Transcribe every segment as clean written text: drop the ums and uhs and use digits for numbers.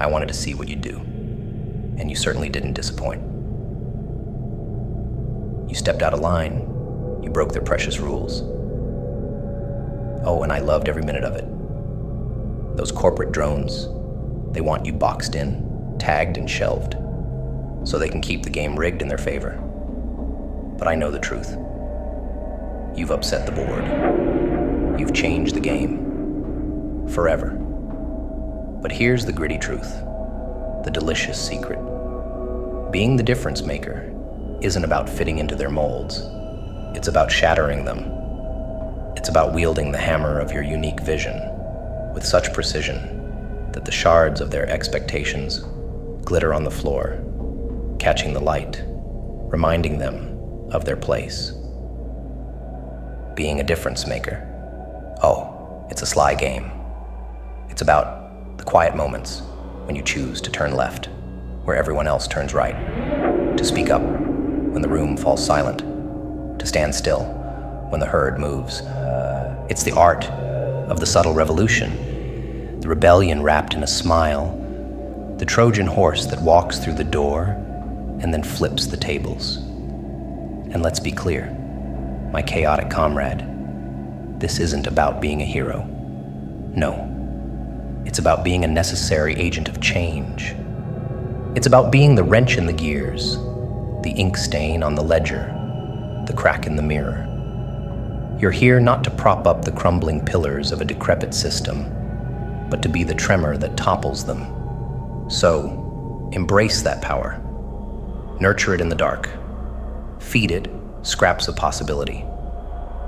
I wanted to see what you'd do, and you certainly didn't disappoint. You stepped out of line, you broke their precious rules. Oh, and I loved every minute of it. Those corporate drones, they want you boxed in, tagged and shelved, so they can keep the game rigged in their favor. But I know the truth. You've upset the board. You've changed the game. Forever. But here's the gritty truth, the delicious secret. Being the difference maker isn't about fitting into their molds. It's about shattering them. It's about wielding the hammer of your unique vision with such precision that the shards of their expectations glitter on the floor, catching the light, reminding them of their place. Being a difference maker. Oh, it's a sly game. It's about the quiet moments when you choose to turn left, where everyone else turns right, to speak up when the room falls silent, to stand still when the herd moves. It's the art of the subtle revolution, the rebellion wrapped in a smile, the Trojan horse that walks through the door and then flips the tables. And let's be clear, my chaotic comrade, this isn't about being a hero. No, it's about being a necessary agent of change. It's about being the wrench in the gears, the ink stain on the ledger, the crack in the mirror. You're here not to prop up the crumbling pillars of a decrepit system, but to be the tremor that topples them. So, embrace that power. Nurture it in the dark. Feed it scraps of possibility,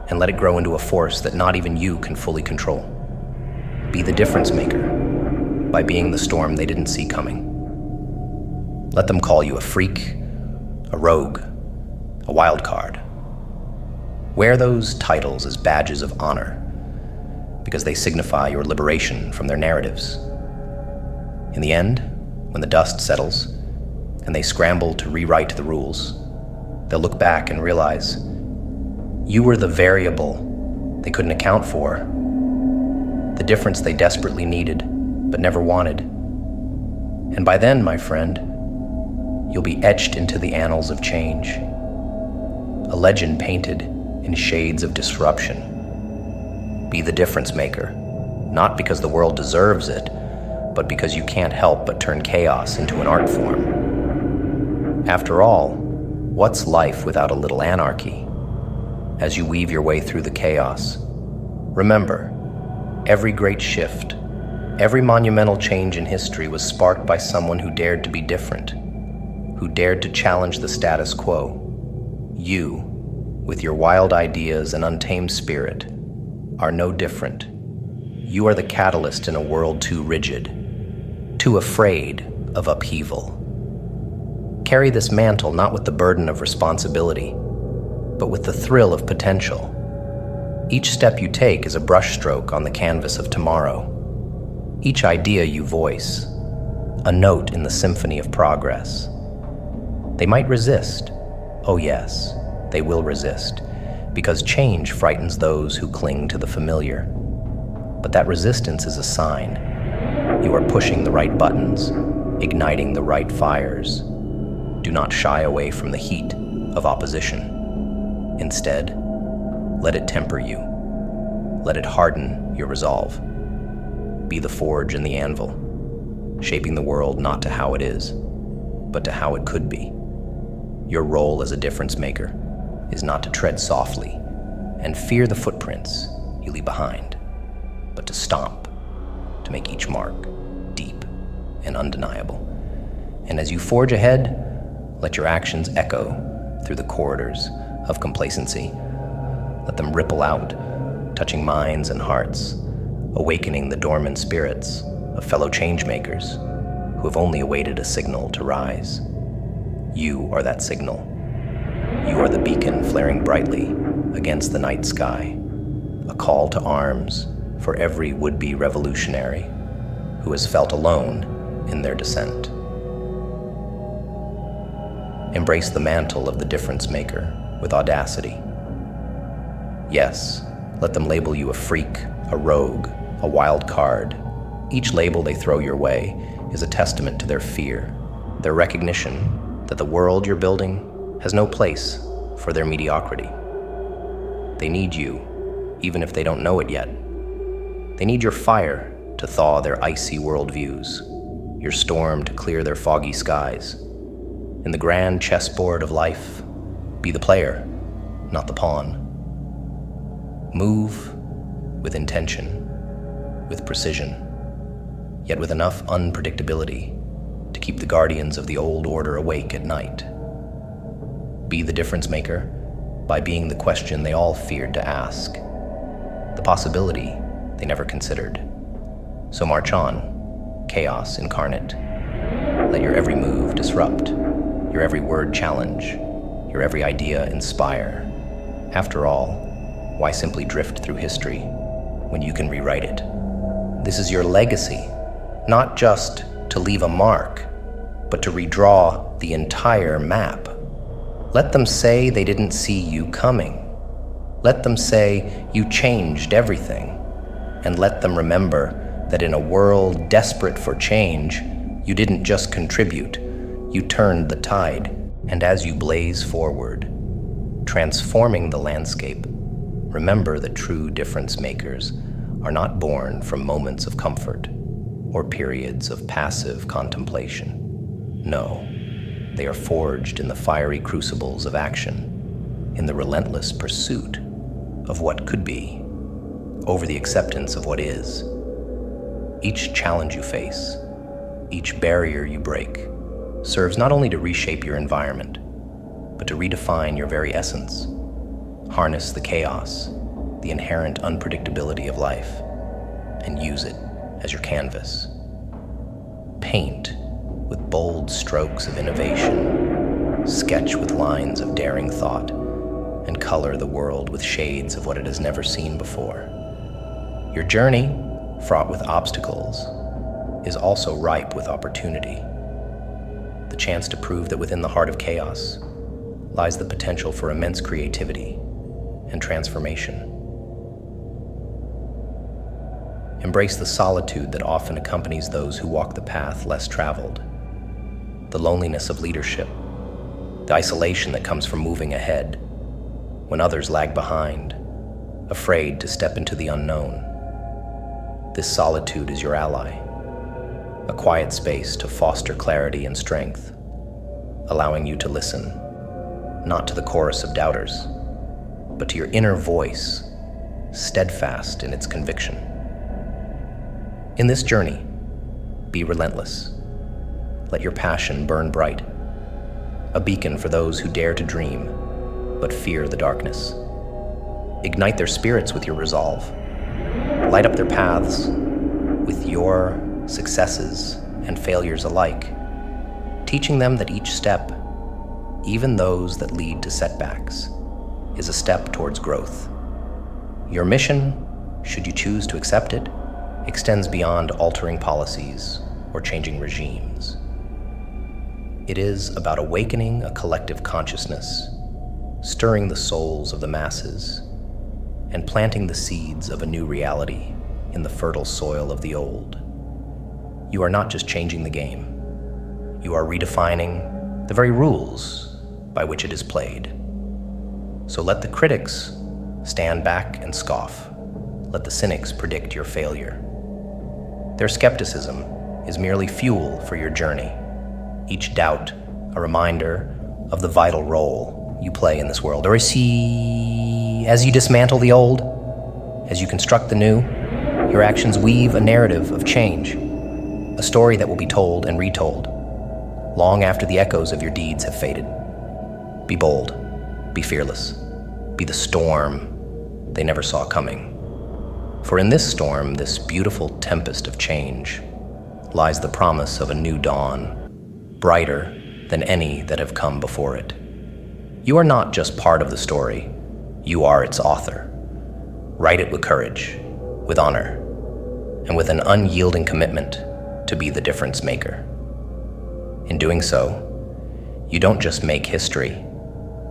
and let it grow into a force that not even you can fully control. Be the difference maker by being the storm they didn't see coming. Let them call you a freak, a rogue, a wild card. Wear those titles as badges of honor because they signify your liberation from their narratives. In the end, when the dust settles and they scramble to rewrite the rules, they'll look back and realize you were the variable they couldn't account for, the difference they desperately needed but never wanted. And by then, my friend, you'll be etched into the annals of change, a legend painted in shades of disruption. Be the difference maker, not because the world deserves it, but because you can't help but turn chaos into an art form. After all, what's life without a little anarchy? As you weave your way through the chaos, remember, every great shift, every monumental change in history was sparked by someone who dared to be different, who dared to challenge the status quo. You, with your wild ideas and untamed spirit, are no different. You are the catalyst in a world too rigid, too afraid of upheaval. Carry this mantle not with the burden of responsibility, but with the thrill of potential. Each step you take is a brushstroke on the canvas of tomorrow. Each idea you voice, a note in the symphony of progress. They might resist. Oh yes, they will resist, because change frightens those who cling to the familiar. But that resistance is a sign. You are pushing the right buttons, igniting the right fires. Do not shy away from the heat of opposition. Instead, let it temper you. Let it harden your resolve. Be the forge and the anvil, shaping the world not to how it is, but to how it could be. Your role as a difference maker is not to tread softly and fear the footprints you leave behind, but to stomp, to make each mark deep and undeniable. And as you forge ahead, let your actions echo through the corridors of complacency. Let them ripple out, touching minds and hearts, awakening the dormant spirits of fellow changemakers who have only awaited a signal to rise. You are that signal. You are the beacon flaring brightly against the night sky, a call to arms for every would-be revolutionary who has felt alone in their descent. Embrace the mantle of the difference maker with audacity. Yes, let them label you a freak, a rogue, a wild card. Each label they throw your way is a testament to their fear, their recognition that the world you're building has no place for their mediocrity. They need you, even if they don't know it yet. They need your fire to thaw their icy worldviews, your storm to clear their foggy skies. In the grand chessboard of life, be the player, not the pawn. Move with intention, with precision, yet with enough unpredictability to keep the guardians of the old order awake at night. Be the difference maker by being the question they all feared to ask, the possibility they never considered. So march on, chaos incarnate. Let your every move disrupt, your every word challenge, your every idea inspire. After all, why simply drift through history when you can rewrite it? This is your legacy, not just to leave a mark, but to redraw the entire map. Let them say they didn't see you coming. Let them say you changed everything. And let them remember that in a world desperate for change, you didn't just contribute, you turned the tide. And as you blaze forward, transforming the landscape, remember that true difference makers are not born from moments of comfort or periods of passive contemplation. No, they are forged in the fiery crucibles of action, in the relentless pursuit of what could be, over the acceptance of what is. Each challenge you face, each barrier you break, serves not only to reshape your environment, but to redefine your very essence. Harness the chaos, the inherent unpredictability of life, and use it as your canvas. Paint with bold strokes of innovation, sketch with lines of daring thought, and color the world with shades of what it has never seen before. Your journey, fraught with obstacles, is also ripe with opportunity. The chance to prove that within the heart of chaos lies the potential for immense creativity and transformation. Embrace the solitude that often accompanies those who walk the path less traveled, the loneliness of leadership, the isolation that comes from moving ahead when others lag behind, afraid to step into the unknown. This solitude is your ally, a quiet space to foster clarity and strength, allowing you to listen, not to the chorus of doubters, but to your inner voice, steadfast in its conviction. In this journey, be relentless. Let your passion burn bright, a beacon for those who dare to dream, but fear the darkness. Ignite their spirits with your resolve. Light up their paths with your successes and failures alike, teaching them that each step, even those that lead to setbacks, is a step towards growth. Your mission, should you choose to accept it, extends beyond altering policies or changing regimes. It is about awakening a collective consciousness, stirring the souls of the masses, and planting the seeds of a new reality in the fertile soil of the old. You are not just changing the game, you are redefining the very rules by which it is played. So let the critics stand back and scoff. Let the cynics predict your failure. Their skepticism is merely fuel for your journey, each doubt a reminder of the vital role you play in this world. Or as you dismantle the old, as you construct the new, your actions weave a narrative of change, a story that will be told and retold, long after the echoes of your deeds have faded. Be bold, be fearless, be the storm they never saw coming. For in this storm, this beautiful tempest of change, lies the promise of a new dawn, brighter than any that have come before it. You are not just part of the story, you are its author. Write it with courage, with honor, and with an unyielding commitment to be the difference maker. In doing so, you don't just make history,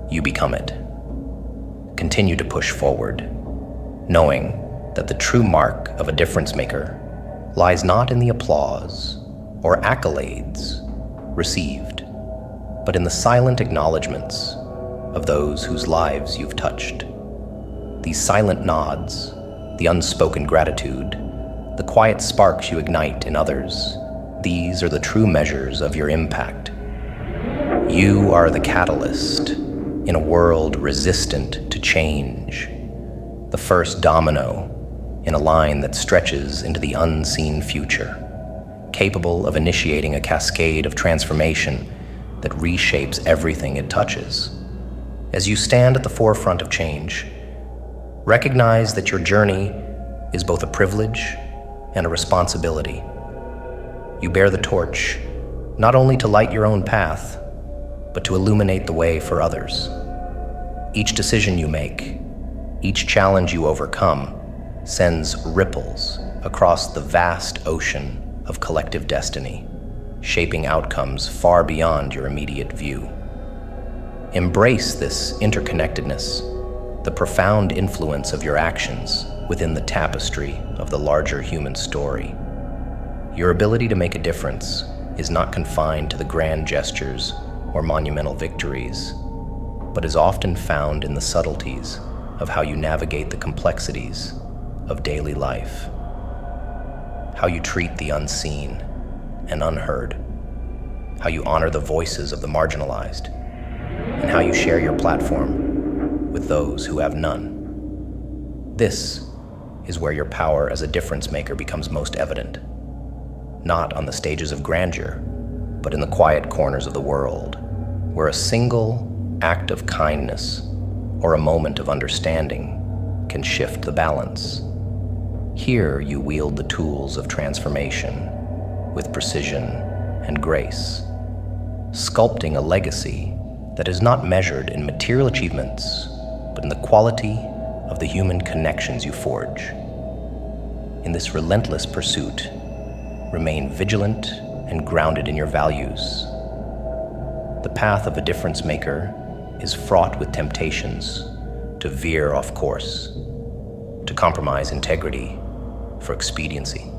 you become it. Continue to push forward, knowing that the true mark of a difference maker lies not in the applause or accolades received, but in the silent acknowledgments of those whose lives you've touched. These silent nods, the unspoken gratitude, the quiet sparks you ignite in others, these are the true measures of your impact. You are the catalyst in a world resistant to change, the first domino in a line that stretches into the unseen future, capable of initiating a cascade of transformation that reshapes everything it touches. As you stand at the forefront of change, recognize that your journey is both a privilege and a responsibility. You bear the torch, not only to light your own path, but to illuminate the way for others. Each decision you make, each challenge you overcome, sends ripples across the vast ocean of collective destiny, shaping outcomes far beyond your immediate view. Embrace this interconnectedness, the profound influence of your actions within the tapestry of the larger human story. Your ability to make a difference is not confined to the grand gestures or monumental victories, but is often found in the subtleties of how you navigate the complexities of daily life, how you treat the unseen and unheard, how you honor the voices of the marginalized, and how you share your platform with those who have none. This is where your power as a difference maker becomes most evident, not on the stages of grandeur, but in the quiet corners of the world, where a single act of kindness or a moment of understanding can shift the balance. Here you wield the tools of transformation with precision and grace, sculpting a legacy that is not measured in material achievements, but in the quality of the human connections you forge. In this relentless pursuit, remain vigilant and grounded in your values. The path of a difference maker is fraught with temptations to veer off course, to compromise integrity for expediency.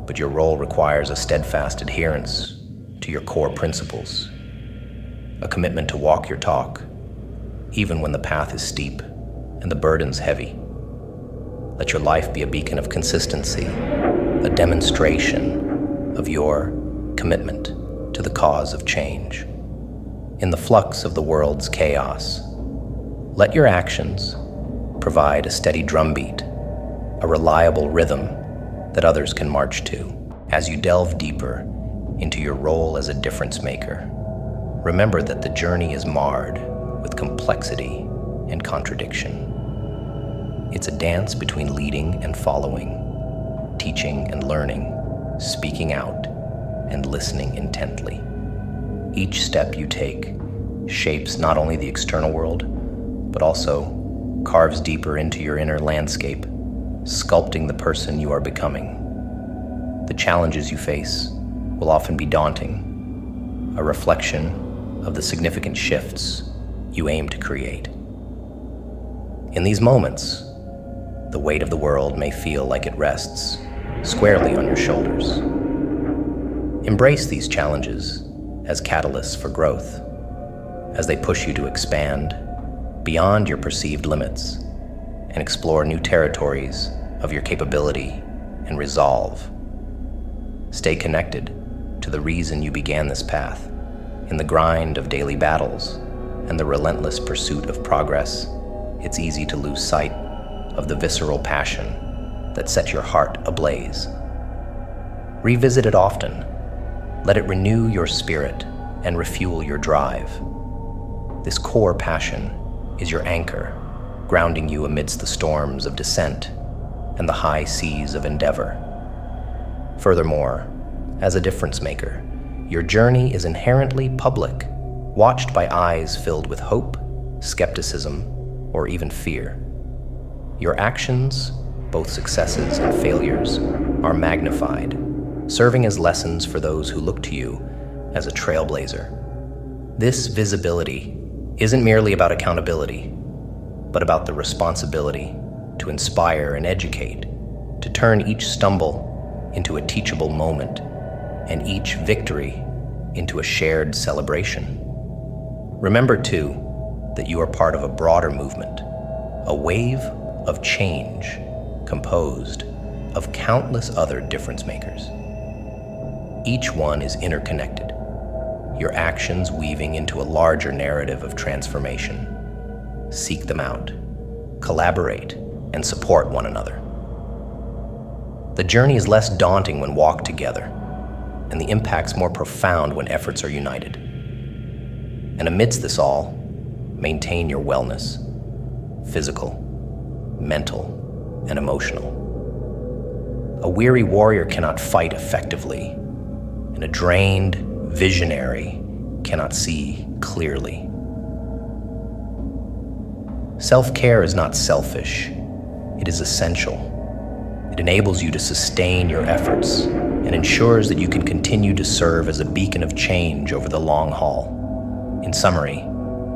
But your role requires a steadfast adherence to your core principles, a commitment to walk your talk, even when the path is steep and the burdens heavy. Let your life be a beacon of consistency, a demonstration of your commitment to the cause of change. In the flux of the world's chaos, let your actions provide a steady drumbeat, a reliable rhythm that others can march to. As you delve deeper into your role as a difference maker, remember that the journey is marred with complexity and contradiction. It's a dance between leading and following, teaching and learning, speaking out and listening intently. Each step you take shapes not only the external world, but also carves deeper into your inner landscape, sculpting the person you are becoming. The challenges you face will often be daunting, a reflection of the significant shifts you aim to create. In these moments, the weight of the world may feel like it rests squarely on your shoulders. Embrace these challenges as catalysts for growth, as they push you to expand beyond your perceived limits and explore new territories of your capability and resolve. Stay connected to the reason you began this path. In the grind of daily battles and the relentless pursuit of progress, it's easy to lose sight of the visceral passion that set your heart ablaze. Revisit it often. Let it renew your spirit and refuel your drive. This core passion is your anchor, grounding you amidst the storms of dissent and the high seas of endeavor. Furthermore, as a difference maker, your journey is inherently public, watched by eyes filled with hope, skepticism, or even fear. Your actions, both successes and failures, are magnified, serving as lessons for those who look to you as a trailblazer. This visibility isn't merely about accountability, but about the responsibility to inspire and educate, to turn each stumble into a teachable moment and each victory into a shared celebration. Remember, too, that you are part of a broader movement, a wave of change composed of countless other difference makers. Each one is interconnected, your actions weaving into a larger narrative of transformation. Seek them out, collaborate, and support one another. The journey is less daunting when walked together, and the impact's more profound when efforts are united. And amidst this all, maintain your wellness, physical, mental, and emotional. A weary warrior cannot fight effectively, and a drained visionary cannot see clearly. Self-care is not selfish, it is essential. It enables you to sustain your efforts and ensures that you can continue to serve as a beacon of change over the long haul. In summary,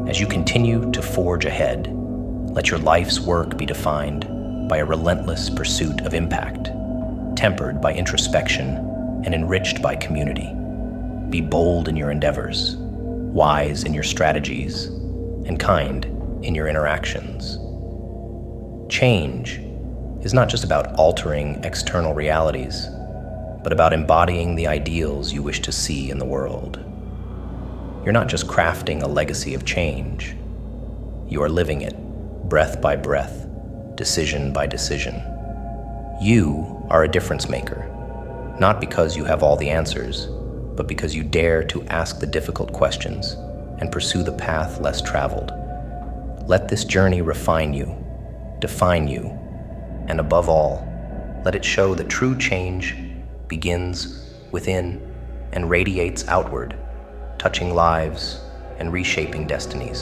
as you continue to forge ahead, let your life's work be defined by a relentless pursuit of impact, tempered by introspection and enriched by community. Be bold in your endeavors, wise in your strategies, and kind in your interactions. Change is not just about altering external realities, but about embodying the ideals you wish to see in the world. You're not just crafting a legacy of change, you are living it, breath by breath, decision by decision. You are a difference maker, not because you have all the answers, but because you dare to ask the difficult questions and pursue the path less traveled. Let this journey refine you, define you, and above all, let it show that true change begins within and radiates outward, touching lives and reshaping destinies.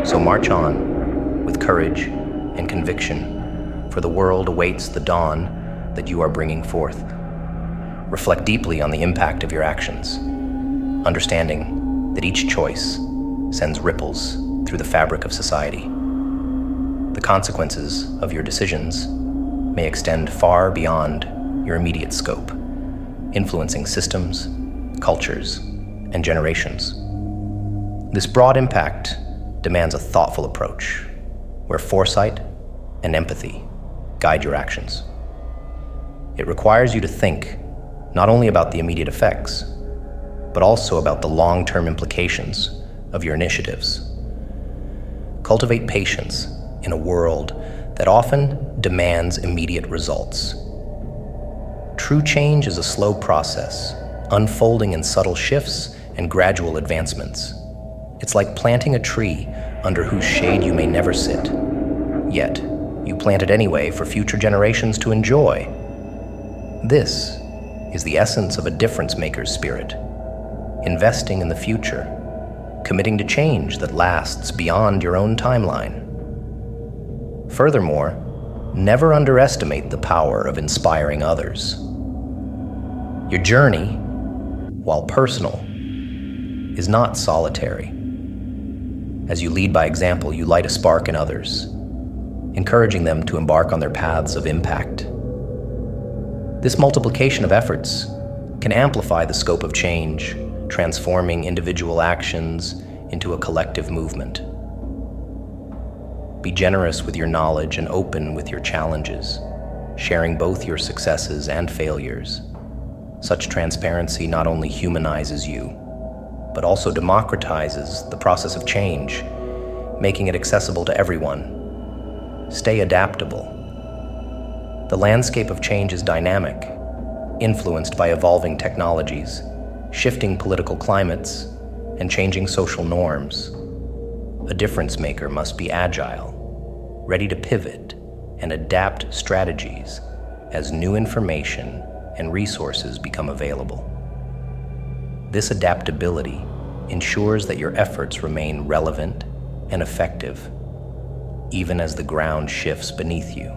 So march on with courage and conviction, for the world awaits the dawn that you are bringing forth. Reflect deeply on the impact of your actions, understanding that each choice sends ripples through the fabric of society. The consequences of your decisions may extend far beyond your immediate scope, influencing systems, cultures, and generations. This broad impact demands a thoughtful approach, where foresight and empathy guide your actions. It requires you to think not only about the immediate effects, but also about the long-term implications of your initiatives. Cultivate patience in a world that often demands immediate results. True change is a slow process, unfolding in subtle shifts and gradual advancements. It's like planting a tree under whose shade you may never sit. Yet, you plant it anyway for future generations to enjoy. This is the essence of a difference maker's spirit, investing in the future, committing to change that lasts beyond your own timeline. Furthermore, never underestimate the power of inspiring others. Your journey, while personal, is not solitary. As you lead by example, you light a spark in others, encouraging them to embark on their paths of impact. This multiplication of efforts can amplify the scope of change, transforming individual actions into a collective movement. Be generous with your knowledge and open with your challenges, sharing both your successes and failures. Such transparency not only humanizes you, but also democratizes the process of change, making it accessible to everyone. Stay adaptable. The landscape of change is dynamic, influenced by evolving technologies, shifting political climates, and changing social norms. A difference maker must be agile, ready to pivot and adapt strategies as new information and resources become available. This adaptability ensures that your efforts remain relevant and effective, even as the ground shifts beneath you.